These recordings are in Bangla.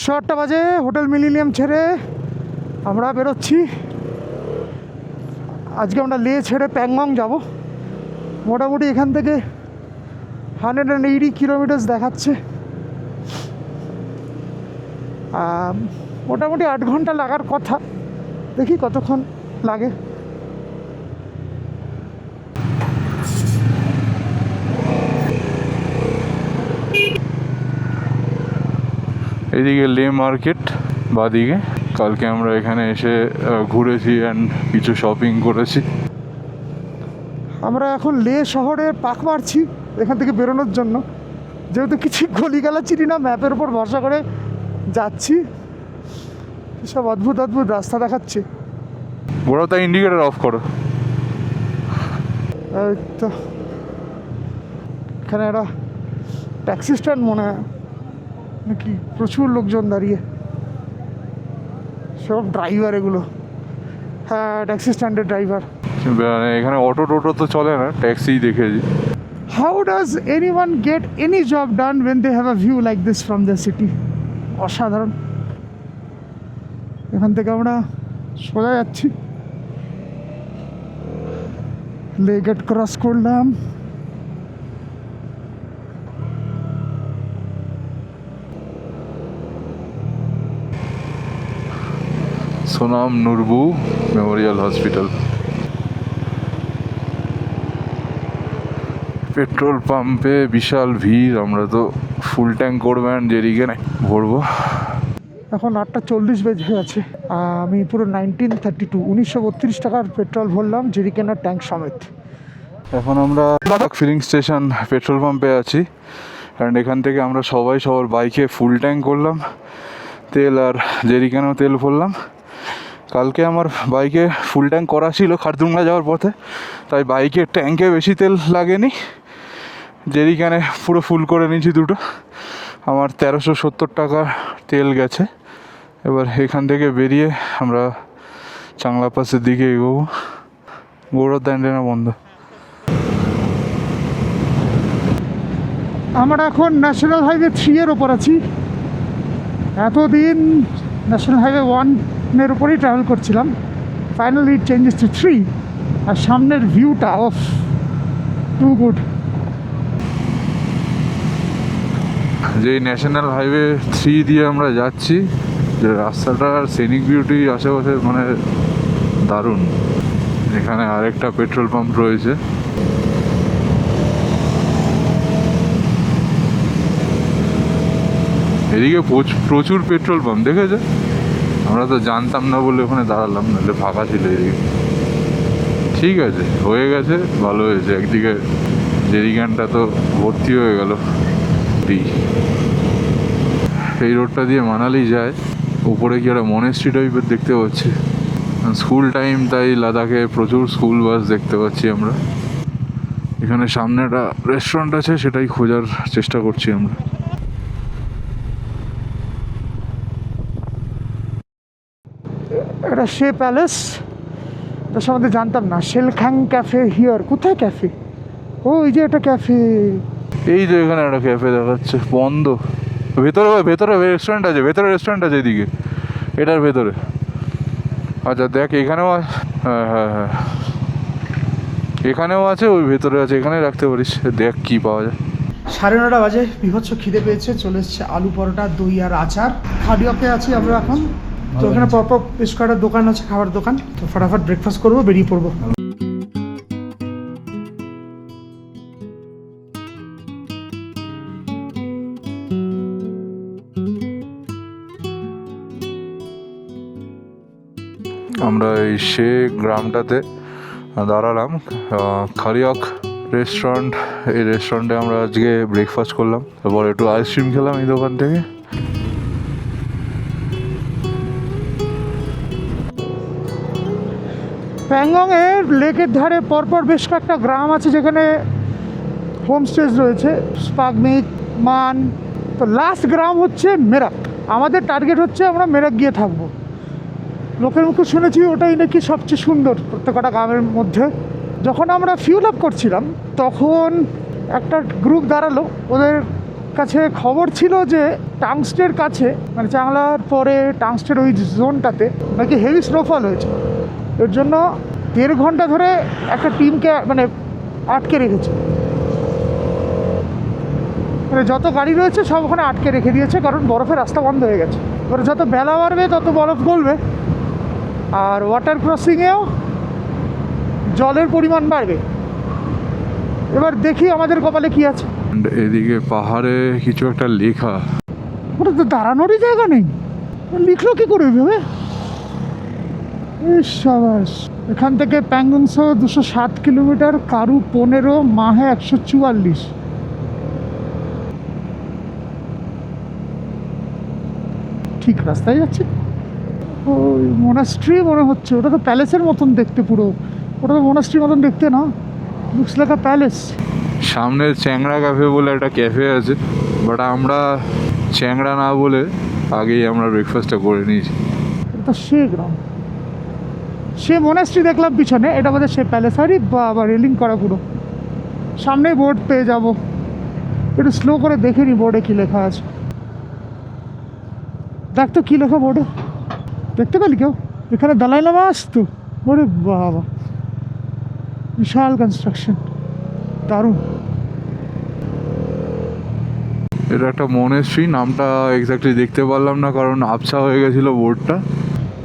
8টা বাজে হোটেল মিলেনিয়াম ছেড়ে আমরা বেরোচ্ছি। আজকে আমরা লে ছেড়ে প্যাংগং যাব। মোটামুটি এখান থেকে 180 কিলোমিটার্স দেখাচ্ছে। মোটামুটি 8 ঘন্টা লাগার কথা, দেখি কতক্ষণ লাগে। এদিকে লে মার্কেট, বাদিকে। কালকে আমরা এখানে এসে ঘুরেছি অ্যান্ড কিছু শপিং করেছি। আমরা এখন লে শহরে পাক মারছি এখান থেকে বেরোনোর জন্য, যেহেতু কিছু গলিগালা চিনি না, ম্যাপের উপর ভরসা করে যাচ্ছি। সব অদ্ভুত অদ্ভুত রাস্তা দেখাচ্ছে। ওরা তাই ইন্ডিকেটার অফ করো। এই তো এখানে একটা ট্যাক্সি স্ট্যান্ড মনে হয় নাকি, প্রচুর লোকজন দাঁড়িয়ে, সব ড্রাইভার এগুলো। হ্যাঁ, ট্যাক্সি স্ট্যান্ডের ড্রাইভার। এখানে অটো টোটো তো চলে না, ট্যাক্সি দেখেছি। How does anyone get any job done when they have a view like this from the city? অসাধারণ। এখান থেকে আমরা সোজা যাচ্ছি, লে গেট ক্রস করলাম। Sonam Norbu memorial hospital. Petrol পাম্পে বিশাল ভিড়। আমরা তো ফুল ট্যাঙ্ক করবেন জেরিকেনে ভরবো। এখন 8:40 বেজে গেছে। আমি পুরো 1932 টাকার পেট্রোল ভরলাম, জেরিকেনার ট্যাঙ্ক সমেত। এখন আমরা লাদাখ ফিলিং স্টেশন পেট্রোল পাম্পে আছি। কারণ এখান থেকে আমরা সবাই সবার বাইকে ফুল ট্যাঙ্ক করলাম তেল, আর জেরিকেনও তেল ভরলাম। কালকে আমার বাইকে ফুল ট্যাঙ্ক করা ছিল খারদুংলা যাওয়ার পথে, তাই বাইকের ট্যাঙ্কে বেশি তেল লাগেনি। জেরিকেনে পুরো ফুল করে নিয়েছি দুটো। আমার 1370 টাকা তেল গেছে। এবার এখান থেকে বেরিয়ে আমরা চাংলা পাসের দিকে এগোবো। গৌরব দান্ডেনা বন্ধ। আমরা এখন ন্যাশনাল হাইওয়ে 3 এর ওপর আছি। এতদিন ন্যাশনাল হাইওয়ে 1 এর উপরেই ট্রাভেল করছিলাম, ফাইনালি ইট চেঞ্জেস টু 3। আর সামনের ভিউটা অফ টু গুড। যে ন্যাশনাল হাইওয়ে 3 দিয়ে আমরা যাচ্ছি, যে রাস্তাটার সিনিক বিউটি আশেপাশে মানে দারুণ। এখানে আরেকটা পেট্রোল পাম্প রয়েছে। এদিকে প্রচুর পেট্রোল পাম্প দেখেছে। আমরা তো জানতাম না বলে ওখানে দাঁড়ালাম, নাহলে ফাঁকা ছিল এদিকে। ঠিক আছে, হয়ে গেছে, ভালো হয়েছে। একদিকে জেরিক্যানটা তো ভর্তি হয়ে গেল। এই রোডটা দিয়ে মানালি যায়। উপরে কি একটা মনেস্ট্রি টাইপের দেখতে পাচ্ছি। স্কুল টাইম, তাই লাদাখে প্রচুর স্কুল বাস দেখতে পাচ্ছি আমরা। এখানে সামনে একটা রেস্টুরেন্ট আছে, সেটাই খোঁজার চেষ্টা করছি আমরা। এটা শে প্যালেস, এটা সম্বন্ধে জানতাম না। শেলখ্যাং ক্যাফে হিয়ার। কোথায় ক্যাফে? ও, এই যে একটা ক্যাফে। এই যে এখানে একটা ক্যাফে দেখাচ্ছে, বন্ধ। ভেতরে রেস্টুরেন্ট আছে, ভেতরে রেস্টুরেন্ট আছে এদিকে, এটার ভেতরে। আচ্ছা দেখ, এখানেও হ্যাঁ হ্যাঁ হ্যাঁ, এখানেও আছে, ওই ভেতরে আছে, এখানে রাখতে পারিস। দেখ কি পাওয়া যায়। 9:30 বাজে, বিভৎস খিদে পেয়েছে। চলে এসছে আলু পরোটা, দই আর আচার। খাডিয়াতে আছি আমরা এখন। তো এখানে পরপর বেশ কয়েকটা দোকান আছে, খাবার দোকান। তো ফটাফট ব্রেকফাস্ট করবো, বেরিয়ে পড়বো। আমরা এই সে গ্রামটাতে দাঁড়ালাম, খারিয়ক রেস্টুরেন্ট। এই রেস্টুরেন্টে আমরা আজকে ব্রেকফাস্ট করলাম, তারপর একটু আইসক্রিম খেলাম এই দোকান থেকে। প্যাংগংয়ের লেকের ধারে পরপর বেশ কয়েকটা গ্রাম আছে যেখানে হোমস্টেজ রয়েছে, স্পাগমিক, মান। তো লাস্ট গ্রাম হচ্ছে মেরাক। আমাদের টার্গেট হচ্ছে আমরা মেরাক গিয়ে থাকবো। লোকের মুখে শুনেছি ওটাই নাকি সবচেয়ে সুন্দর প্রত্যেকটা গ্রামের মধ্যে। যখন আমরা ফিউল আপ করছিলাম তখন একটা গ্রুপ দাঁড়ালো, ওদের কাছে খবর ছিল যে টাংস্টের কাছে মানে চাংলার পরে টাংস্টের ওই জোনটাতে নাকি হেভি স্নোফল হয়েছে। এর জন্য 1.5 ঘন্টা ধরে একটা টিমকে মানে আটকে রেখেছে, মানে যত গাড়ি রয়েছে সব ওখানে আটকে রেখে দিয়েছে, কারণ বরফের রাস্তা বন্ধ হয়ে গেছে। এবারে যত বেলা বাড়বে তত বরফ গলবে, আর ওয়াটার ক্রসিংয়েও জলের পরিমাণ বাড়বে। এবার দেখি আমাদের কপালে কি আছে। And এদিকে পাহাড়ে কিছু একটা লেখা, ওটা তো দাঁড়ানোরই জায়গা নেই, লিখলো কি করে ভেবে। সাবাস। এখান থেকে প্যাংগংসো 207 কিলোমিটার, কারু 15, মাহে 144। ঠিক রাস্তায় যাচ্ছে। ওই মোনাস্ট্রি মনে হচ্ছে, ওটা তো প্যালেসের মতন দেখতে পুরো। ওটা তো মোনাস্ট্রির মতন দেখতে না, লুকস লাইক আ প্যালেস। সামনে চ্যাংড়া ক্যাফে বলে একটা ক্যাফে আছে, বাট আমরা চ্যাংড়া না বলে আগেই আমরা ব্রেকফাস্টটা করে নিয়েছি। এটা তো সে গ্রাম, সে মোনাস্ট্রি দেখলাম পিছনে, এটা বোধহয় সে প্যালেস। আরে বাবা, রেলিং করা পুরো, সামনেই বোর্ড পেয়ে যাব। একটু স্লো করে দেখে নি বোর্ডে কী লেখা আছে। দেখ তো কী লেখা বোর্ডে, দেখতে পেলি কেউ? এখানে দালাই লামা আসতো। ওরে বাবা, বিশাল কনস্ট্রাকশন, দারুণ। এটা একটা মনেস্ট্রি, নামটা এক্স্যাক্টলি দেখতে পারলাম না কারণ আবছা হয়ে গেছিলো বোর্ডটা।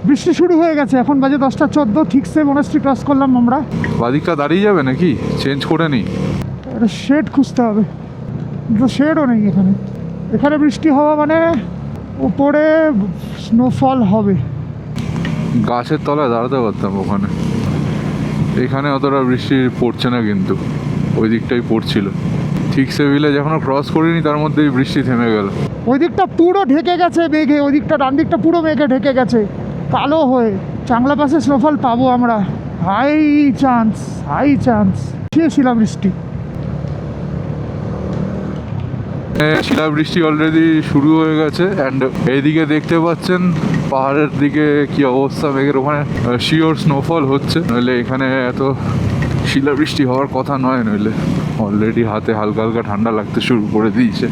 বৃষ্টি শুরু হয়ে গেছে, এখন বাজে 10:14, ঠিকসে মনাস্ট্রি ক্রস করলাম আমরা। বাদিকটা দাঁড়িয়ে যাবে নাকি, চেঞ্জ করে নিই? একটা শেড খুঁজতে হবে, কিন্তু শেডও নেই এখানে। এখানে বৃষ্টি হওয়া মানে উপরে স্নোফল হবে। গাছের তলায় দাঁড়াতে পারতাম ওখানে। এখানে অতটা বৃষ্টি পড়ছে না, কিন্তু ওই দিকটাই পড়ছিল। ঠিক সেভিলে যখন ক্রস করিনি তার মধ্যেই বৃষ্টি থেমে গেল। ওই দিকটা পুরো ঢেকে গেছে মেঘে, ওই দিকটা ডান দিকটা পুরো মেঘে ঢেকে গেছে কালো হয়ে। চাংলা পাশে স্নোফল পাবো আমরা, হাই চান্স, হাই চান্স। ছিলাম বৃষ্টি, শিলাবৃষ্টি অলরেডি শুরু হয়ে গেছে। অ্যান্ড এইদিকে দেখতে পাচ্ছেন পাহাড়ের দিকে কি অবস্থা মেঘের, ওখানে শিওর স্নোফল হচ্ছে, নইলে এখানে এত শিলাবৃষ্টি হওয়ার কথা নয়। নইলে অলরেডি হাতে হালকা হালকা ঠান্ডা লাগতে শুরু করে দিয়েছে।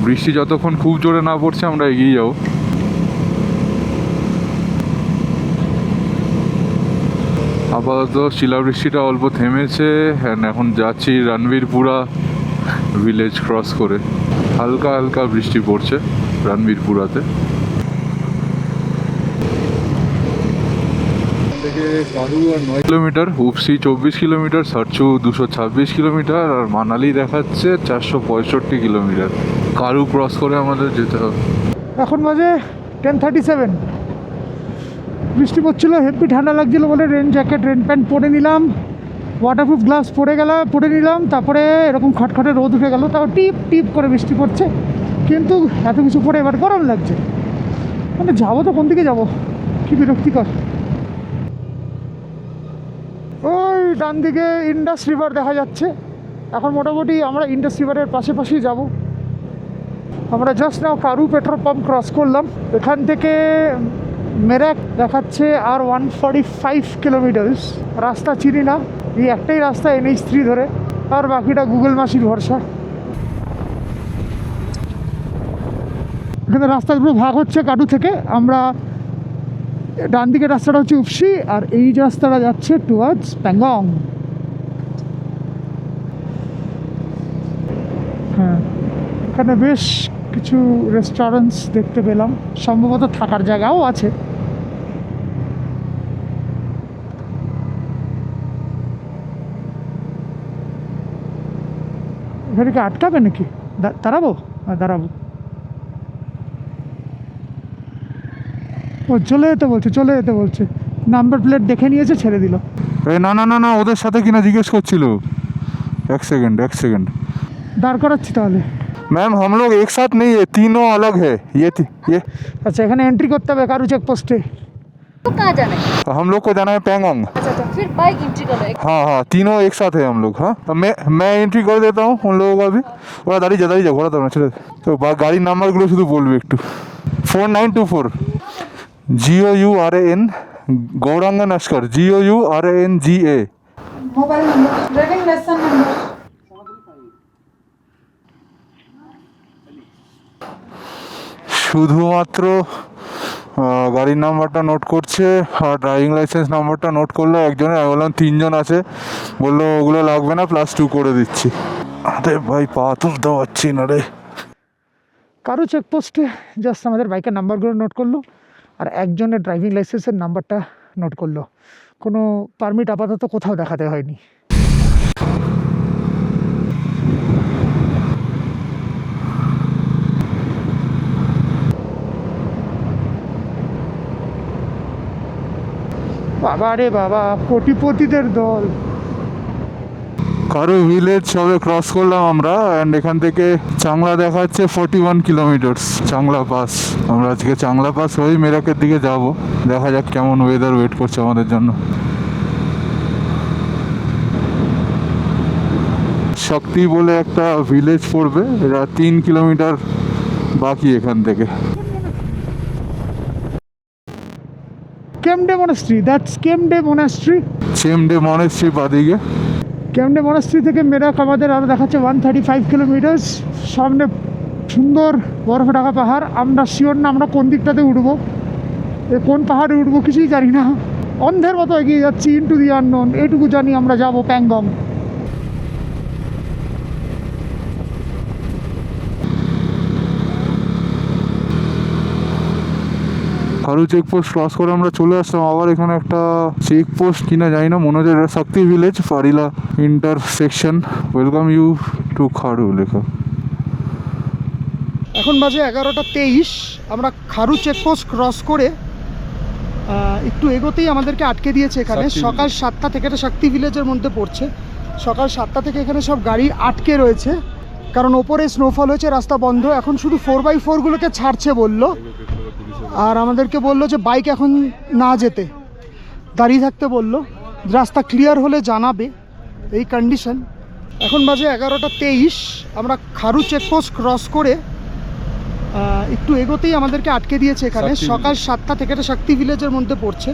বৃষ্টি যতক্ষণ খুব জোরে না পড়ছে আমরা এগিয়ে যাবো। আপাতত শিলাবৃষ্টিটা অল্প থেমেছে, অ্যান্ড এখন যাচ্ছি রণবীরপুরা ভিলেজ ক্রস করে। হালকা হালকা বৃষ্টি পড়ছে রণবীরপুরাতে। থেকে কারু আর 9 কিলোমিটার, উপসি 24 কিলোমিটার, সারচু 226 কিলোমিটার, আর মানালি দেখাচ্ছে 465 কিলোমিটার। কারু ক্রস করে আমাদের যেতে হবে। এখন বাজে 10:37। বৃষ্টি পড়ছিল, হেভি ঠান্ডা লাগছিল বলে রেন জ্যাকেট, রেন প্যান্ট পরে নিলাম, ওয়াটারপ্রুফ গ্লাভস পরে নিলাম। তারপরে এরকম খটখটে রোদ উঠে গেল, তাও টিপ টিপ করে বৃষ্টি পড়ছে, কিন্তু এত কিছু পরে এবার গরম লাগছে। মানে যাবো তো কোন দিকে যাবো, কি বিরক্তিকর। ওই ডান দিকে ইন্ডাস রিভার দেখা যাচ্ছে। এখন মোটামুটি আমরা ইন্ডাস রিভারের পাশাপাশি যাব। আমরা জাস্ট নাও কারু পেট্রোল পাম্প ক্রস করলাম। এখান থেকে মেরাক দেখাচ্ছে আর 145 কিলোমিটার্স। রাস্তা চিনি না, এই একটাই রাস্তা NH3 ধরে, আর বাকিটা গুগল মাসির ভরসা। এখানে রাস্তাগুলো ভাগ হচ্ছে কারু থেকে। আমরা ডান দিকের রাস্তাটা হচ্ছে উপসি, আর এই রাস্তাটা যাচ্ছে টুয়ার্ডস প্যাংগং। হ্যাঁ, এখানে বেশ কিছু রেস্টুরেন্টস দেখতে পেলাম, সম্ভবত থাকার জায়গাও আছে। এখানে কি আটকাবে নাকি? দাঁড়াবো? হ্যাঁ, দাঁড়াবো। ও চলে যেতে বলছে। নাম্বার প্লেট দেখে নিয়েছে, ছেড়ে দিল। না না না না, ওদের সাথে কিনা জিজ্ঞেস করছিল। এক সেকেন্ড দাঁড় করাচ্ছি তাহলে। मैम हम लोग एक साथ नहीं है, तीनों अलग है। ये আচ্ছা, এখানে এন্ট্রি করতে হবে কারু চেকপোস্টে। तो कहाँ जाना है? हम लोग को जाना है पैंगोंग। अच्छा, फिर बाइक एंट्री करो। हाँ, तीनों एक साथ है हम लोग। हाँ, मैं एंट्री कर देता हूँ उन लोगों का भी। ওরা দাঁড়িয়ে যা ঘোরা দাও না, ছেড়ে তো গাড়ির নাম্বারগুলো শুধু বলবে একটু। 4924 GOURAN Gouranga Naskar GOURANGA। Mobile number, driving licence number. শুধুমাত্র গাড়ির নাম্বারটা নোট করছে আর ড্রাইভিং লাইসেন্স নাম্বারটা নোট করলো একজনের। আমি বললাম 3 জন আছে, বললো ওগুলো লাগবে না, +2 করে দিচ্ছি। আরে ভাই পা তুলতে পারছি না রে। কারো চেকপোস্টে জাস্ট আমাদের বাইকের নাম্বারগুলো নোট করলো আর একজনের ড্রাইভিং লাইসেন্সের নাম্বারটা নোট করলো। কোনো পারমিট আপাতত কোথাও দেখাতে হয়নি। বাবা রে বাবা, কোটিপতিদের দল। কারো ভিলেজ সবে ক্রস করলাম আমরা, অ্যান্ড এখান থেকে চাংলা দেখাচ্ছে 41 কিলোমিটার্স, চাংলা পাস। আমরা আজকে চাংলা পাস হয়ে মেরাকের দিকে যাব। দেখা যাক কেমন ওয়েদার ওয়েট করছে আমাদের জন্য। শক্তি বলে একটা ভিলেজ পড়বে, এটা 3 কিলোমিটার বাকি এখান থেকে। কেমডে মনাস্ট্রি, দ্যাটস কেমডে মনাস্ট্রি। চেমডে মনেস্ট্রি বাদিকে। কেমডে মনাস্ট্রি থেকে মেরাক আমাদের আরও দেখাচ্ছে 135 কিলোমিটার্স। সামনে সুন্দর বরফে ঢাকা পাহাড়। আমরা শিওর না আমরা কোন দিকটাতে উঠবো, কোন পাহাড়ে উঠবো কিছুই জানি না। অন্ধের মতো এগিয়ে যাচ্ছি ইনটু দি আননোন। এইটুকু জানি আমরা যাব প্যাংগং। কারু চেকপোস্ট ক্রস করে আমরা চলে আসলাম। আবার এখানে একটা চেকপোস্ট কিনা জানি না, মনে হচ্ছে এটা শক্তি ভিলেজ ফারিলা intersection. Welcome you to Karu লেখা। এখন বাজে 11:23। আমরা খারু চেকপোস্ট ক্রস করে একটু এগোতেই আমাদেরকে আটকে দিয়েছে এখানে। শক্তি সকাল 7টা থেকে, এটা শক্তি ভিলেজের মধ্যে পড়ছে। সকাল 7টা থেকে এখানে সব গাড়ি আটকে রয়েছে, কারণ ওপরে স্নোফল হয়েছে, রাস্তা বন্ধ। এখন শুধু 4x4গুলোকে ছাড়ছে বললো, আর আমাদেরকে বললো যে বাইক এখন না যেতে, দাঁড়িয়ে থাকতে বললো। রাস্তা ক্লিয়ার হলে জানাবে, এই কন্ডিশন। এখন বাজে 11:23। আমরা খারু চেকপোস্ট ক্রস করে একটু এগোতেই আমাদেরকে আটকে দিয়েছে এখানে। সকাল 7টা থেকে, এটা শক্তি ভিলেজের মধ্যে পড়ছে।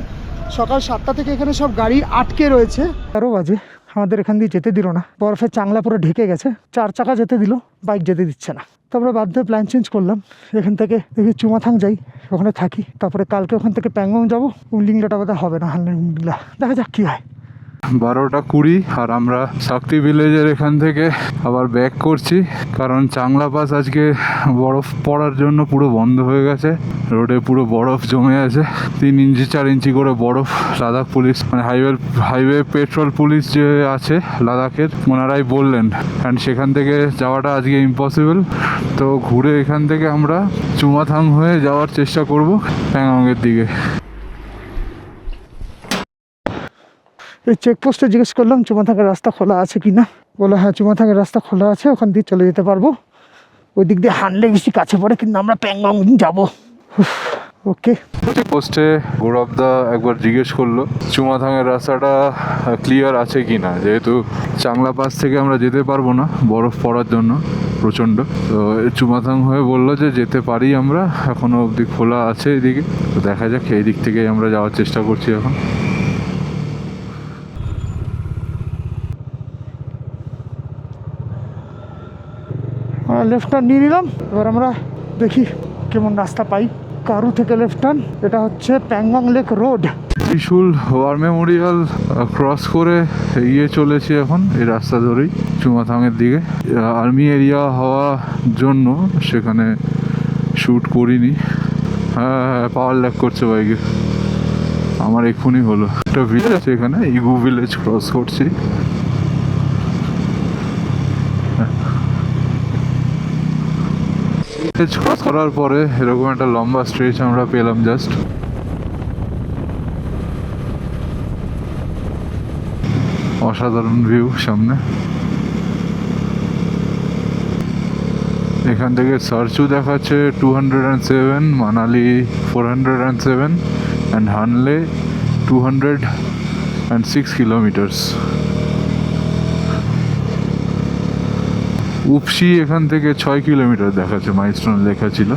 সকাল 7টা থেকে এখানে সব গাড়ি আটকে রয়েছে। 11 বাজে, আমাদের এখান দিয়ে যেতে দিল না। বরফের চাংলা পুরো ঢেকে গেছে। 4 চাকা যেতে দিল, বাইক যেতে দিচ্ছে না। তো আমরা বাধ্য হয়ে প্ল্যান চেঞ্জ করলাম। এখান থেকে দেখি চুমাথাং যাই, ওখানে থাকি। তারপরে কালকে ওখান থেকে প্যাংগং যাবো। উমলিংলাটা বোধহয় হবে না, হানলেন উমলিংলা। দেখা যাক কী হয়। 12:20 আর আমরা শক্তি ভিলেজের এখান থেকে আবার ব্যাক করছি, কারণ চাংলা পাস আজকে বরফ পড়ার জন্য পুরো বন্ধ হয়ে গেছে। রোডে পুরো বরফ জমে আছে, 3 ইঞ্চি 4 ইঞ্চি করে বরফ। লাদাখ পুলিশ মানে হাইওয়ে পেট্রোল পুলিশ যে আছে লাদাখের, ওনারাই বললেন। অ্যান্ড সেখান থেকে যাওয়াটা আজকে ইম্পসিবল। তো ঘুরে এখান থেকে আমরা চুমাথাং হয়ে যাওয়ার চেষ্টা করব প্যাংগংয়ের দিকে। এই চেকপোস্টে জিজ্ঞেস করলাম চুমাথাংয়ের রাস্তা খোলা আছে কি না। বলো হ্যাঁ, চুমাথাংয়ের রাস্তা খোলা আছে, ওখান দিয়ে চলে যেতে পারবো। ওই দিক দিয়ে হানলে বেশি কাছে পড়ে, কিন্তু আমরা প্যাংগং যাবো। ওকে। পোস্টে গৌরবদা একবার জিজ্ঞেস করলো চুমাথাংয়ের রাস্তাটা ক্লিয়ার আছে কি না, যেহেতু চাংলা পাস থেকে আমরা যেতে পারবো না বরফ পড়ার জন্য প্রচণ্ড। তো চুমাথাং হয়ে বললো যে যেতে পারি আমরা, এখনও অবধি খোলা আছে এদিকে। তো দেখা যাক, এই দিক থেকেই আমরা যাওয়ার চেষ্টা করছি এখন। লেফট টার্ন নিয়ে নিলাম। এবার আমরা দেখি কেমন রাস্তা পাই। কারু থেকে লেফট টার্ন, এটা হচ্ছে Pangong lake road. Trishul war memorial cross করে এগিয়ে চলেছি এখন এই রাস্তা ধরেই চুমাথাংয়ের দিকে। আর্মি এরিয়া হওয়ার জন্য সেখানে শ্যুট করিনি। হ্যাঁ, পাওয়ার ল্যাক করছে বাইকে। আমার এক্ষুনি হলো। একটা ভিলেজ আছে এখানে, ইগু ভিলেজ ক্রস করছি। ক্রস করার পরে এরকম একটা লম্বা স্ট্রেচ আমরা পেলাম জাস্ট। অসাধারণ ভিউ সামনে। এখান থেকে সার্চু দেখাচ্ছে 207, মানালি 407 অ্যান্ড হানলে 206 কিলোমিটার্স। উপসি এখান থেকে 6 কিলোমিটার দেখাচ্ছে, মাইলস্টোন লেখা ছিল।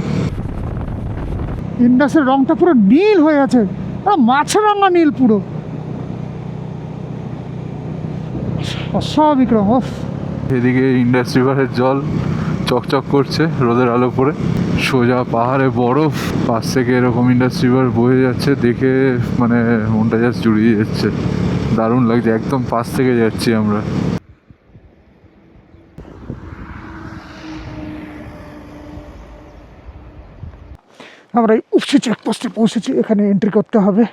ইন্ডাসের রংটা পুরো নীল হয়ে আছে, মাছের রাঙা নীল পুরো, অস্বাভাবিক রং। এদিকে ইন্ডাস রিভারের জল চকচক করছে রোদের আলো পড়ে। সোজা পাহাড়ে বরফ, পাশ থেকে এরকম ইন্ডাস রিভার বয়ে যাচ্ছে, দেখে মানে মনটা জাস্ট জুড়িয়ে যাচ্ছে, দারুণ লাগছে। একদম পাশ থেকে যাচ্ছি আমরা। আমরা এই উপসি চেকপোস্টে পৌঁছেছি, এখানে এন্ট্রি করতে হবে।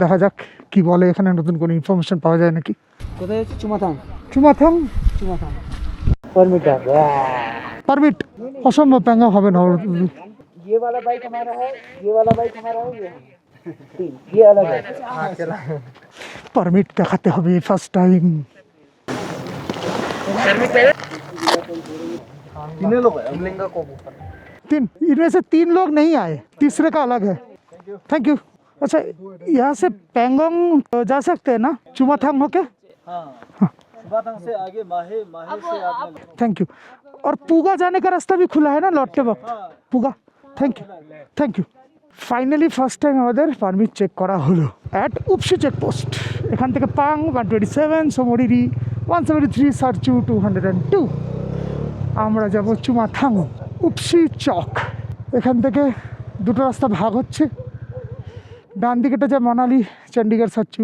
দেখা যাক কি বলে, এখানে নতুন কোনো ইনফরমেশন পাওয়া যায় নাকি। কোথায় যাচ্ছে? চুমাথাং। চুমাথাং চুমাথাং परमिट है। পারমিট অসম্ভব, প্যাঙ্গা হবে না। ये वाला बाइक हमारा है, ये वाला बाइक हमारा है, ये तीन, ये अलग है। हाँ चला। পারমিট দেখাতে হবে ফার্স্ট টাইম। तीनों लोग हैं, लिंगा को ऊपर। तीन, इनमें से 3 लोग नहीं आए, तीसरे का अलग है। Thank you. अच्छा, यहाँ से पैंगोंग जा सकते हैं ना, चुमाथांग होके? हाँ चुमाथांग से आगे माहे, माहे से आपने। Thank you. और पूगा जाने का रास्ता भी खुला है ना लौटते वक्त? Puga. Thank you, thank you. Finally first time আমাদের পারমিট চেক করা হলো অ্যাট উপসি চেকপোস্ট। এখান থেকে পাং 127, সোমরিরি 173, সারচু 202। আমরা যাব চুমাথাং উপসি চক। এখান থেকে দুটো রাস্তা ভাগ হচ্ছে, ডান দিকেটা যায় মানালি, চণ্ডীগড়, সারচু,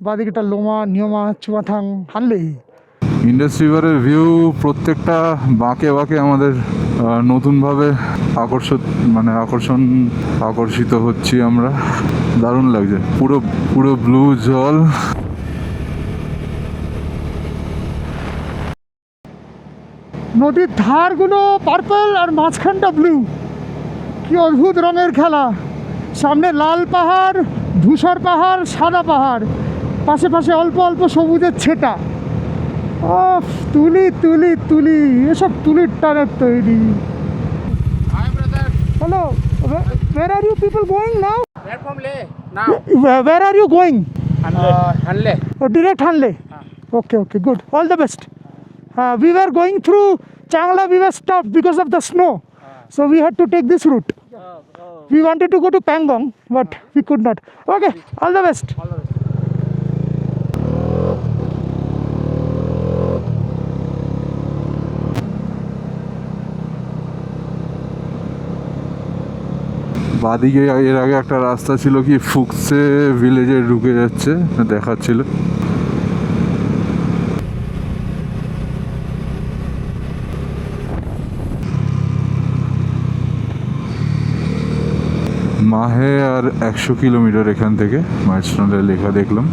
বাঁ দিকেটা লোমা, নিয়মা, চুমাথাং, হানলে। ইন্ডাস রিভারের ভিউ প্রত্যেকটা বাঁকে বাঁকে আমাদের নতুনভাবে আকর্ষিত হচ্ছি আমরা। দারুণ লাগছে, পুরো পুরো ব্লু জল। নদীর ধারগুলো পার্পল আর মাঝখানটা ব্লু, কি অদ্ভুত রঙের খেলা। সামনে লাল পাহাড়, ধূসর পাহাড়, সাদা পাহাড়, পাশে পাশে অল্প অল্প সবুজের ছেটা। অফ, তুলি তুলি তুলি, এসব তুলির টানের তৈরি। Hello, where are you people going now? Where from Leh? Now, Where are you going? Hanle. Oh, direct Hanle. Okay, okay, good. All the best. We were going through Changla, we were stopped because of the snow. So we had to take this route. We wanted to go to Pangong, but we could not. Okay, all the best. বাদিকে এর আগে একটা রাস্তা ছিল কি ফুকসে ভিলেজে ঢুকে যাচ্ছে, দেখাচ্ছিল। মাহে আর 100 কিলোমিটার এখান থেকে, মাইলস্টোনে লেখা দেখলাম।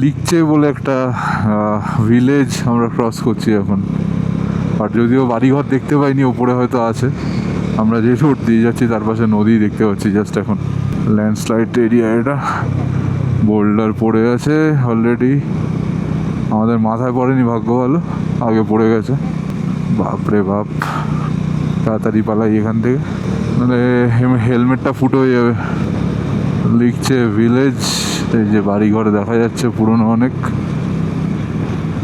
লিকচে বলে একটা ভিলেজ আমরা ক্রস করছি এখন। আর যদিও বাড়িঘর দেখতে পাইনি, ওপরে হয়তো আছে। আমরা যে রোড দিয়ে যাচ্ছি তার পাশে নদী দেখতে পাচ্ছি জাস্ট এখন। ল্যান্ডস্লাইড এরিয়া এটা, বোল্ডার পড়ে আছে অলরেডি। আমাদের মাথায় পড়েনি, ভাগ্য ভালো, আগে পড়ে গেছে। বাপরে বাপ, তাড়াতাড়ি পালাই এখান থেকে, মানে হেলমেটটা ফুটো হয়ে যাবে। লিখছে ভিলেজ, এই যে বাড়িঘর দেখা যাচ্ছে পুরনো অনেক,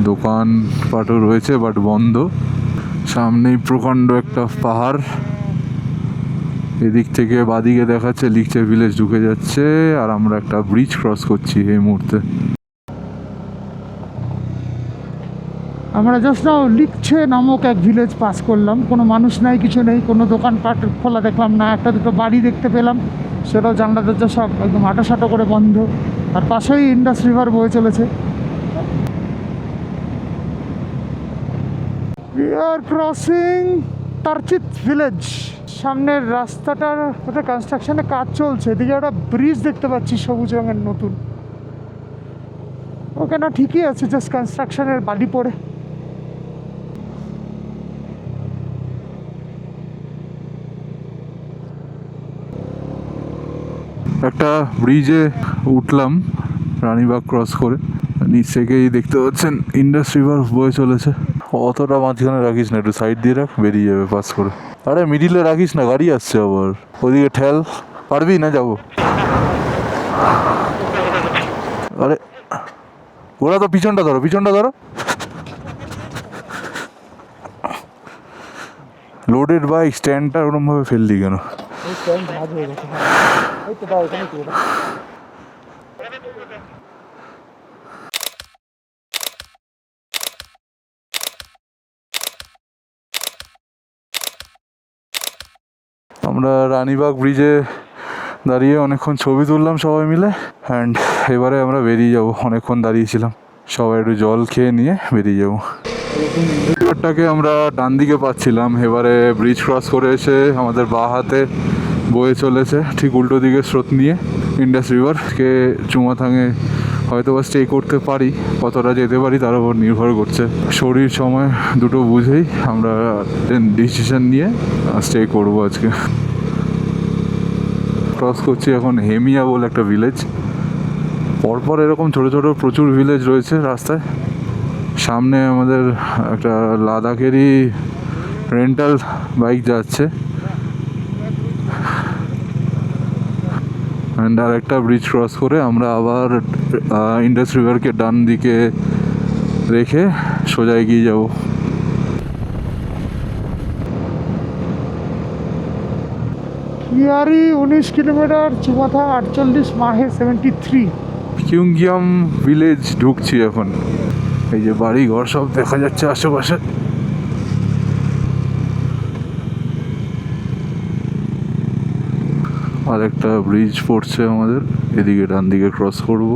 দোকানপাটও রয়েছে বাট বন্ধ। সামনেই প্রকাণ্ড একটা পাহাড়, এদিক থেকে বাদিকে দেখাচ্ছে লিখছে ভিলেজ ঢুকে যাচ্ছে। আর আমরা একটা ব্রিজ ক্রস করছি এই মুহূর্তে। আমরা জাস্ট নাও লিখছে নামক এক ভিলেজ পাস করলাম। কোনো মানুষ নাই, কিছু নেই, কোনো দোকানপাট খোলা দেখলাম না। একটা দুটো বাড়ি দেখতে পেলাম, সেটাও জানলা দরজা সব একদম আটাসাটো করে বন্ধ। আর পাশেই ইন্ডাস রিভার বয়ে চলেছে। We are crossing Tarchit village. সামনের রাস্তাটার ওটা কনস্ট্রাকশনের কাজ চলছে, এদিকে একটা ব্রিজ দেখতে পাচ্ছি সবুজ রঙের নতুন। ওকে, না ঠিকই আছে, জাস্ট কনস্ট্রাকশনের বালি পড়ে। একটা ব্রিজে উঠলাম রানীবাগ ক্রস করে, নিচ থেকেই দেখতে পাচ্ছেন ইন্ডাস রিভার বয়ে চলেছে। অতটা মাঝখানে রাখিস না, একটু সাইড দিয়ে রাখ, বেরিয়ে যাবে পাস করে। আরে মিডিলে রাখিস না, গাড়ি আসছে আবার ওদিকে ঠেল, পারবি না যাবো। আরে ওরা তো পিছনটা ধরো, পিছনটা ধরো। লোডেড বাইক স্ট্যান্ডটা ওরমভাবে ফেললি কেন? এই স্ট্যান্ড ভাঁজ হয়ে গেছে। এই তো দাও, এখানে তুলে দাও। আমরা রানীবাগ ব্রিজে দাঁড়িয়ে অনেকক্ষণ ছবি তুললাম সবাই মিলে, অ্যান্ড এবারে আমরা বেরিয়ে যাব। অনেকক্ষণ দাঁড়িয়েছিলাম, সবাই একটু জল খেয়ে নিয়ে বেরিয়ে যাবো। রিভারটাকে আমরা ডান দিকে পাচ্ছিলাম, এবারে ব্রিজ ক্রস করে এসে আমাদের বাঁ হাতে বয়ে চলেছে ঠিক উল্টো দিকে স্রোত নিয়ে ইন্ডাস রিভারকে। চুমাথাঙে হয়তো বা স্টে করতে পারি, কতটা যেতে পারি তার উপর নির্ভর করছে। শরীর সময় দুটো বুঝেই আমরা ডিসিশন নিয়ে স্টে করবো আজকে। ক্রস করছি এখন হেমিয়া বলে একটা ভিলেজ। পরপর এরকম ছোটো ছোটো প্রচুর ভিলেজ রয়েছে রাস্তায়। সামনে আমাদের একটা লাদাখেরই রেন্টাল বাইক যাচ্ছে, অ্যান্ড আর একটা ব্রিজ ক্রস করে আমরা আবার ইন্ডাস রিভারকে ডান দিকে রেখে সোজা এগিয়ে যাব। কিয়ারি 19 কিলোমিটার, চুমাথা 48, মাহে 73। কিউংগিয়াম ভিলেজ ঢুকছি এখন। এই যে বাড়ি ঘর সব দেখা যাচ্ছে আশেপাশে। আর একটা ব্রিজ পড়ছে আমাদের এদিকে, ডান দিকে ক্রস করব।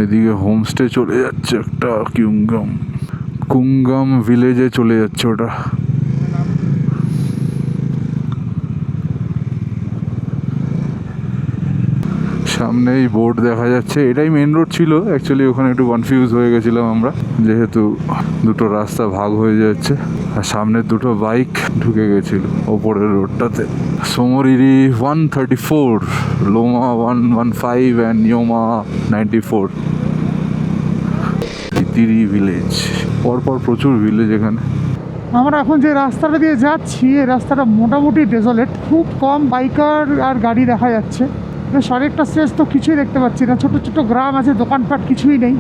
এদিকে হোমস্টে চলে যাচ্ছে একটা, কুঙ্গাম ভিলেজে চলে যাচ্ছে ওটা। সামনেই বোর্ড দেখা যাচ্ছে, এটাই মেন রোড ছিল অ্যাকচুয়ালি। ওখানে একটু কনফিউজ হয়ে গেছিলাম আমরা, যেহেতু দুটো রাস্তা ভাগ হয়ে যাচ্ছে আর সামনে দুটো বাইক ঢুকে গেছিল ওপরের রোডটাতে। সোমরিরি 134, লোমা 115 অ্যান্ড ইয়োমা 94। তিরি ভিলেজ, পরপর প্রচুর ভিলেজ এখানে। আমরা এখন যে রাস্তাটা দিয়ে যাচ্ছি, এই রাস্তাটা মোটামুটি ডেজলেট, খুব কম বাইকার আর গাড়ি দেখা যাচ্ছে। শরীরটা শেষ তো কিছুই দেখতে পাচ্ছি না। ছোটো ছোটো গ্রাম আছে, দোকানপাট কিছুই নেই,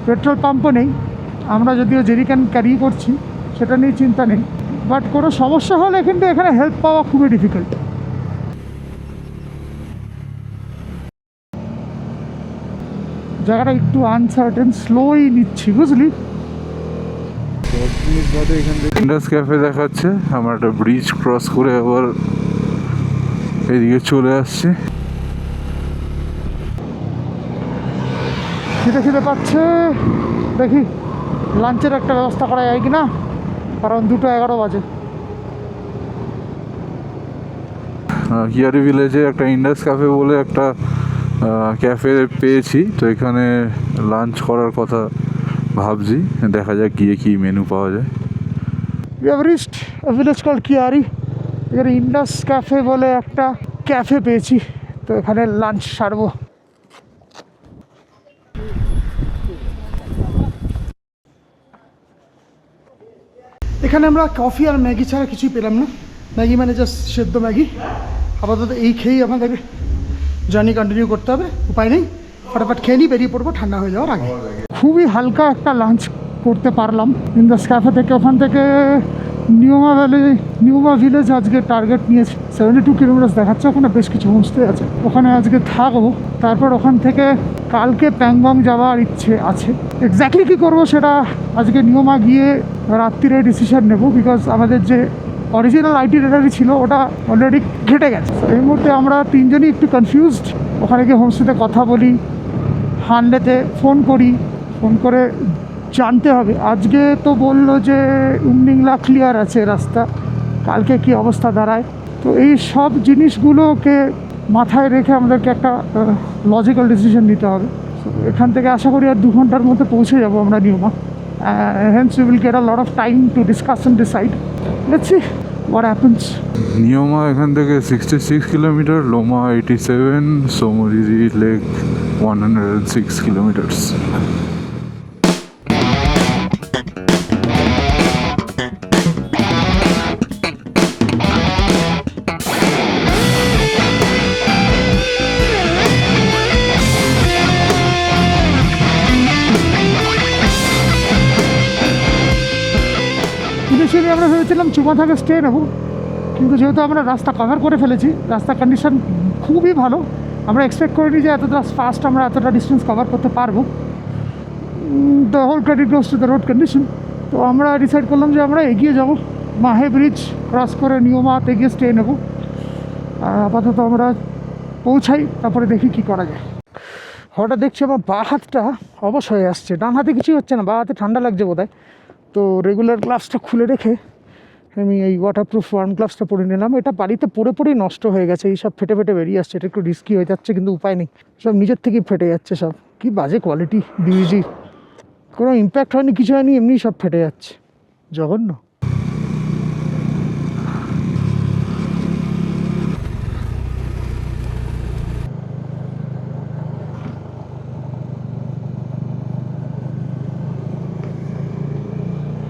পেট্রোল পাম্পও নেই। আমরা যদিও জেরিক্যান ক্যারি করছি, সেটা নিয়ে চিন্তা নেই, বাট কোনো সমস্যা হলে কিন্তু এখানে হেল্প পাওয়া খুবই ডিফিকাল্ট। জায়গাটা একটু আনসার্টেন, স্লোই নিচ্ছি বুঝলি। ইন্ডাস ক্যাফে দেখাচ্ছে। আমরা একটা ব্রিজ ক্রস করে আবার এদিকে চলে আসছি। খিদে খিদে পাচ্ছে, দেখি লাঞ্চের একটা ব্যবস্থা করা যায় কি না, কারণ 2:11 বাজে। কিয়ারি ভিলেজে একটা ইন্ডাস ক্যাফে বলে একটা ক্যাফে পেয়েছি, তো এখানে লাঞ্চ করার কথা ভাবছি। দেখা যাক গিয়ে কি মেনু পাওয়া যায়। We have reached a village called কিয়ারি। এখানে ইন্ডাস ক্যাফে বলে একটা ক্যাফে পেয়েছি, তো এখানে লাঞ্চ সারবো। এখানে আমরা কফি আর ম্যাগি ছাড়া কিছুই পেলাম না। ম্যাগি মানে জাস্ট সেদ্ধ ম্যাগি। আপাতত এই খেয়েই আমাদের জার্নি কন্টিনিউ করতে হবে, উপায় নেই। ফটাফট খেয়ে নিই, বেরিয়ে পড়বো ঠান্ডা হয়ে যাওয়ার আগে। খুবই হালকা একটা লাঞ্চ করতে পারলাম ইন্ডাস ক্যাফে থেকে। ওখান থেকে নিউমা ভিলেজ আজকে টার্গেট নিয়েছে, 72 কিলোমিটার দেখাচ্ছে। ওখানে বেশ কিছু হোমস্টে আছে, ওখানে আজকে থাকবো। তারপর ওখান থেকে কালকে প্যাংগং যাওয়ার ইচ্ছে আছে। এক্স্যাক্টলি কী করবো সেটা আজকে নিউমা গিয়ে রাত্রিরে ডিসিশন নেব, বিকজ আমাদের যে অরিজিনাল আইটিনারি ছিল ওটা অলরেডি ঘেটে গেছে। এই মুহূর্তে আমরা তিনজনই একটু কনফিউজড। ওখানে গিয়ে হোমস্টেতে কথা বলি, হানলেতে ফোন করে জানতে হবে। আজকে তো বললো যে উমনিংলা ক্লিয়ার আছে রাস্তা, কালকে কি অবস্থা দাঁড়ায়। তো এই সব জিনিসগুলোকে মাথায় রেখে আমাদেরকে একটা লজিক্যাল ডিসিশন নিতে হবে। এখান থেকে আশা করি আর 2 ঘন্টার মধ্যে পৌঁছে যাবো আমরা Nyoma. Hence we will get a lot of time to discuss and decide. Let's see what happens. Nyoma এখান থেকে 66 kilometre, Loma 87, Tsomoriri lake 106 kilometres. চুমাথাঙ্গে স্টে নেব, কিন্তু যেহেতু আমরা রাস্তা কভার করে ফেলেছি, রাস্তার কন্ডিশন খুবই ভালো, আমরা এক্সপেক্ট করিনি যে এতটা ফাস্ট আমরা এতটা ডিস্টেন্স কভার করতে পারবো। The whole credit goes to the road condition. তো আমরা ডিসাইড করলাম যে আমরা এগিয়ে যাব, মাহে ব্রিজ ক্রস করে নিয়মাতে গিয়ে স্টে নেব। আর আপাতত আমরা পৌঁছাই, তারপরে দেখি কি করা যায়। হঠাৎ দেখছি আমার বাঁ হাতটা অবশ হয়ে আসছে, ডান হাতে কিছুই হচ্ছে না, বাঁ হাতে ঠান্ডা লাগছে বোধহয়। তো রেগুলার গ্লাভসটা খুলে রেখে আমি এই ওয়াটারপ্রুফ ওয়ার্ম গ্লাভসটা পরে নিলাম। এটা বাড়িতে পরে পরেই নষ্ট হয়ে গেছে, এই সব ফেটে ফেটে বেরিয়ে আসছে, এটা একটু রিস্কি হয়ে যাচ্ছে, কিন্তু উপায় নেই, সব নিজের থেকেই ফেটে যাচ্ছে সব। কি বাজে কোয়ালিটি বিউজি, কোনো ইম্প্যাক্ট হয়নি, কিছু হয়নি, এমনি সব ফেটে যাচ্ছে, জঘন্য।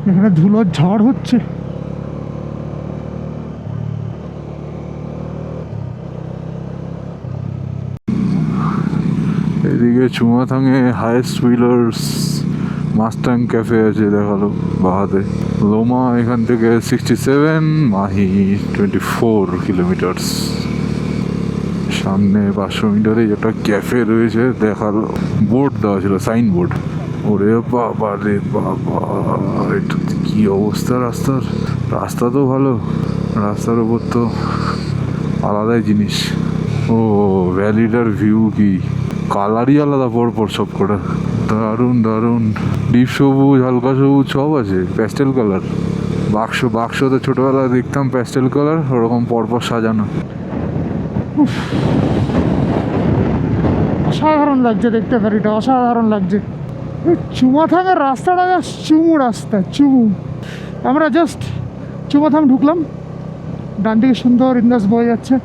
এখানে ধুলোর ঝড় হচ্ছে। এদিকে চুমাথাঙ্গে হাইস্ট হুইলার্স মাস্টাং ক্যাফে আছে, দেখালো বাহাতে। লোমা এখান থেকে 67, মাহি 24 কিলোমিটার্স। সামনে 500 মিটারে একটা ক্যাফে রয়েছে, দেখালো, বোর্ড দেওয়া ছিল, সাইন বোর্ড। ওরে বাবা রে বাবা, এটা কি অবস্থা রাস্তার! রাস্তা তো ভালো, রাস্তার ওপর তো আলাদাই জিনিস। ও ভ্যালিটার ভিউ কি কালারই আলাদা পরপর সব কটা, দারুণ দারুণ। ডিপ সবুজ, হালকা সবুজ সব আছে, প্যাস্টেল কালার। বাক্সতে ছোটোবেলায় দেখতাম প্যাস্টেল কালার, ওরকম পরপর সাজানো। অসাধারণ লাগছে দেখতে, ফেরিটা অসাধারণ লাগছে। চুমাথাঙ্গের রাস্তাটা জাস্ট চুমু রাস্তা, চুমু। আমরা জাস্ট চুমাথাং ঢুকলাম, ডান দিকে সুন্দর ইন্দাস বয়ে যাচ্ছে।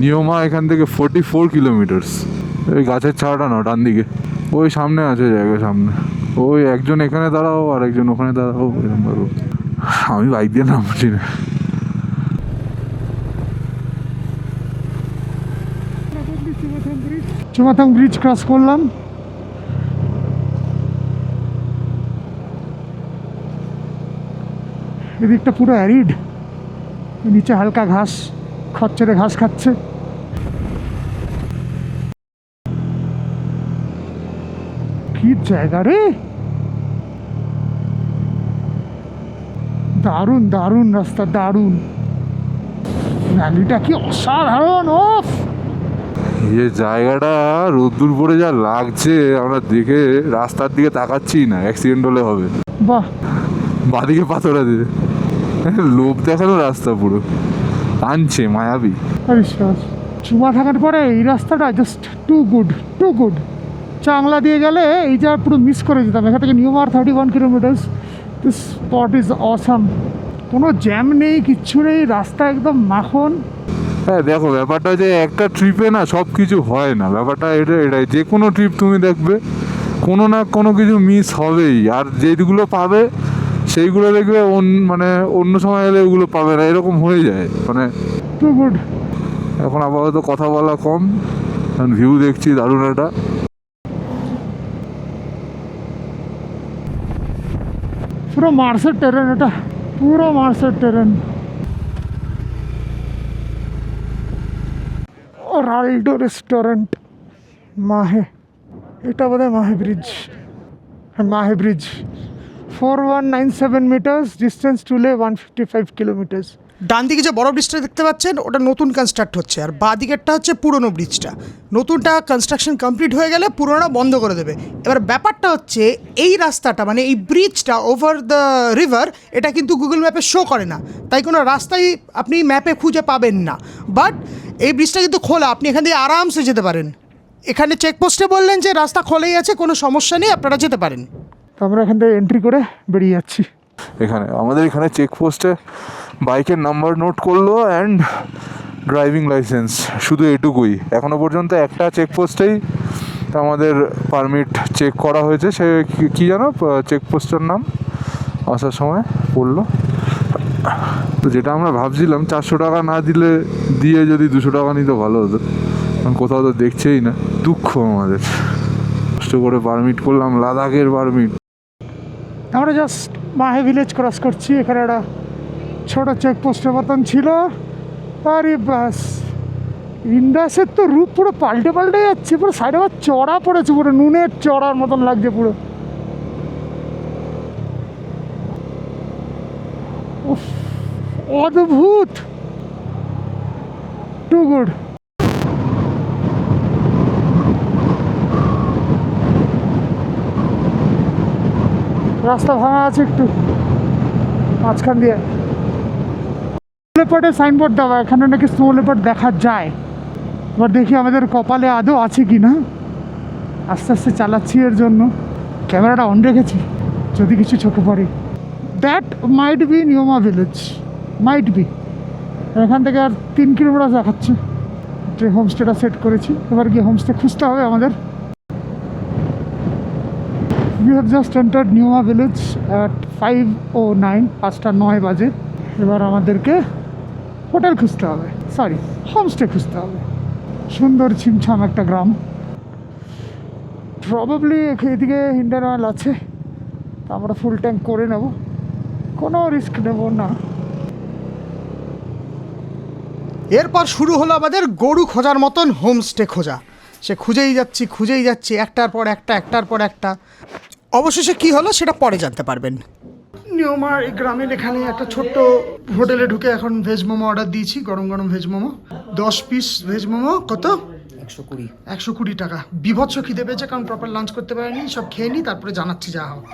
নিয়মা এখান থেকে 44 কিলোমিটার্স। ওই গাছের ছাড়াটা না, ডান দিকে ওই সামনে আছে জায়গা, সামনে ওই একজন এখানে দাঁড়াও আর একজন ওখানে দাঁড়াও, এরকম ভাবে। আমি বাইক দিয়ে নামছি না। চুমাথাং ব্রিজ ক্রস করলাম। এদিকটা পুরো অ্যারিড, নিচে হালকা ঘাস, খচ্চরে ঘাস খাচ্ছে। কি জায়গা রে, দারুণ দারুণ রাস্তা, দারুণ। ভ্যালিটা কি অসাধারণ! ওফ, এই জায়গাটা রোদ্দুর পরে যা লাগছে, আমরা দেখে রাস্তার দিকে তাকাচ্ছি না, অ্যাক্সিডেন্ট হলে হবে। বাহ, বাদিকে পাথর আছে, লোভ দেখানো রাস্তা, পুরো টানছে, মায়াবী। বিশ্বাস। চুমা থাকার পরে এই রাস্তাটা just too good, too good. Changla দিয়ে গেলে এই যা পুরো মিস করে যেতাম। এখান থেকে নিউমার 31 kilometres. This spot is awesome, কোনো জ্যাম নেই, কিচ্ছু নেই, রাস্তা একদম মাখন। হ্যাঁ দেখো, ব্যাপারটা যে একটা ট্রিপে না সব কিছু হয় না, ব্যাপারটা এটাই যে কোনো ট্রিপ তুমি দেখবে কোনো না কোনো কিছু মিস হবেই, আর যেগুলো পাবে সেইগুলো দেখবে মানে অন্য সময় এলে ওগুলো পাবে না, এরকম হয়ে যায়। মানে টু গুড। এখন আপাতত কথা বলা কম, কারণ ভিউ দেখছি দারুণ একটা। পুরো মার্সের টেরেন, এটা পুরো মার্সের টেরেন। রাল্ডো রেস্টুরেন্ট, মাহে, এটা বোধহয় মাহে ব্রিজ। হ্যাঁ, মাহে ব্রিজ। 4197 মিটার্স, ডিস্টেন্স টু লে 155 কিলোমিটার্স। ডান দিকে যে বড় ব্রিজটা দেখতে পাচ্ছেন ওটা নতুন কনস্ট্রাক্ট হচ্ছে, আর বাঁ দিকেরটা হচ্ছে পুরনো ব্রিজটা। নতুনটা কনস্ট্রাকশন কমপ্লিট হয়ে গেলে পুরোনোটা বন্ধ করে দেবে। এবার ব্যাপারটা হচ্ছে এই রাস্তাটা, মানে এই ব্রিজটা ওভার দ্য রিভার, এটা কিন্তু গুগল ম্যাপে শো করে না, তাই কোনো রাস্তাই আপনি ম্যাপে খুঁজে পাবেন না। বাট এই ব্রিজটা কিন্তু খোলা, আপনি এখান দিয়ে আরামসে যেতে পারেন। এখানে চেকপোস্টে বললেন যে রাস্তা খোলাই আছে, কোনো সমস্যা নেই, আপনারা যেতে পারেন। তো আমরা এখান থেকে এন্ট্রি করে বেরিয়ে যাচ্ছি। আমাদের এখানে চেকপোস্টে বাইকের নাম্বার নোট করলো অ্যান্ড ড্রাইভিং লাইসেন্স, শুধু এটুকুই। এখনও পর্যন্ত একটা চেকপোস্টেই আমাদের পারমিট চেক করা হয়েছে। সে কী জানো চেকপোস্টের নাম আসার সময় পড়লো। তো যেটা আমরা ভাবছিলাম 400 টাকা না দিয়ে যদি 200 টাকা নিতে ভালো হতো, কারণ কোথাও তো দেখছেই না। দুঃখ আমাদের। কষ্ট করে পারমিট করলাম, লাদাখের পারমিট। আমরা জাস্ট মাহে ভিলেজ ক্রস করছি, এখানে একটা ছোটো চেকপোস্টের মতন ছিল। আরে বাস, ইন্দাসের তো রূপ পুরো পাল্টে পাল্টে যাচ্ছে, পুরো সাইডে আবার চড়া পড়েছে, পুরো নুনের চড়ার মতন লাগছে পুরো। উফ, অদ্ভুত, টু গুড। রাস্তা ভাঙা আছে একটু মাঝখান দিয়ে। স্নো লেপার্ডের সাইনবোর্ড দেওয়া, এখানে নাকি স্নো লেপার্ড দেখা যায়। এবার দেখি আমাদের কপালে আদৌ আছে কি না। আস্তে আস্তে চালাচ্ছি, এর জন্য ক্যামেরাটা অন রেখেছি, যদি কিছু চোখে পড়ে। That might be Nyoma village, might be. এখান থেকে আর 3 কিলোমিটার দেখাচ্ছে। যে হোমস্টেটা সেট করেছি, এবার গিয়ে হোমস্টে খুঁজতে হবে আমাদের। We have just entered Niuma village at 5:09, 5:09 বাজে। এবার আমাদেরকে হোটেল খুঁজতে হবে, সরি হোমস্টে খুঁজতে হবে। সুন্দর ছিমছাম একটা গ্রাম, প্রবাবলি এদিকে ইন্ডিয়ান অয়েল আছে, তো আমরা ফুল ট্যাঙ্ক করে নেব, কোনো রিস্ক নেব না। এরপর শুরু হলো আমাদের গরু খোঁজার মতন হোমস্টে খোঁজা। সে খুঁজেই যাচ্ছি, একটার পর একটা। অবশেষে কি হলো সেটা পরে জানতে পারবেন। নিয়মার এই গ্রামের এখানে একটা ছোট্ট হোটেলে ঢুকে এখন ভেজ মোমো অর্ডার দিয়েছি, গরম গরম veg momo. 10 piece veg momo, কত? 120 টাকা। বিভৎস খিদে পেয়েছে, কারণ প্রপার লাঞ্চ করতে পারিনি, সব খেয়ে নিই, তারপরে জানাচ্ছি যা হোক।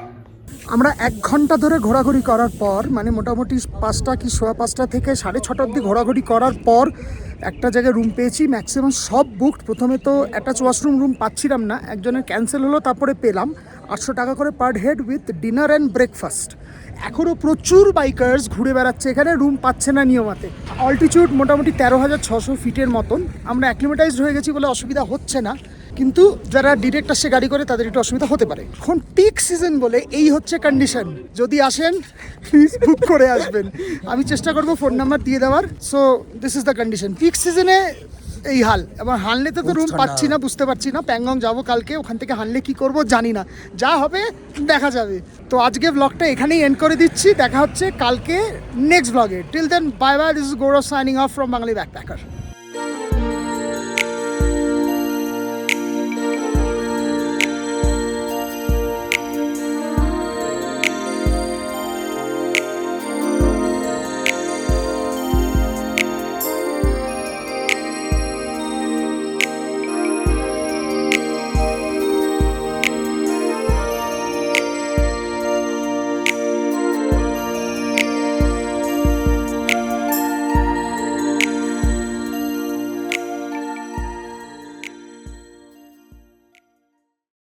আমরা 1 ঘন্টা ধরে ঘোরাঘুরি করার পর, মানে মোটামুটি 5টা কি 5:15 থেকে 6:30 অবধি ঘোরাঘুরি করার পর একটা জায়গায় রুম পেয়েছি। ম্যাক্সিমাম সব বুকড। প্রথমে তো অ্যাটাচ ওয়াশরুম রুম পাচ্ছিলাম না, একজনের ক্যান্সেল হলো, তারপরে পেলাম। 800 টাকা করে per head with dinner and breakfast. এখনও প্রচুর বাইকার্স ঘুরে বেড়াচ্ছে এখানে, রুম পাচ্ছে না নিয়মাতে। অল্টিটিউড মোটামুটি 13,600 ফিটের মতন। আমরা অ্যাক্লিমেটাইজড হয়ে গেছি বলে অসুবিধা হচ্ছে না, কিন্তু যারা ডিরেক্ট আসছে গাড়ি করে তাদের একটু অসুবিধা হতে পারে। এখন পিক সিজন বলে এই হচ্ছে কন্ডিশন। যদি আসেন প্লিজ বুক করে আসবেন, আমি চেষ্টা করবো ফোন নাম্বার দিয়ে দেওয়ার। So this is the condition. Peak সিজনে এই হাল। এবার হানলেতে তো রুম পাচ্ছি না, বুঝতে পারছি না। প্যাংগং যাবো কালকে, ওখান থেকে হানলে কি করব জানি না, যা হবে দেখা যাবে। তো আজকে ব্লগটা এখানেই এন্ড করে দিচ্ছি, দেখা হচ্ছে কালকে নেক্সট ব্লগে। Till then bye bye, this is Gaurav signing off from Bangali backpacker.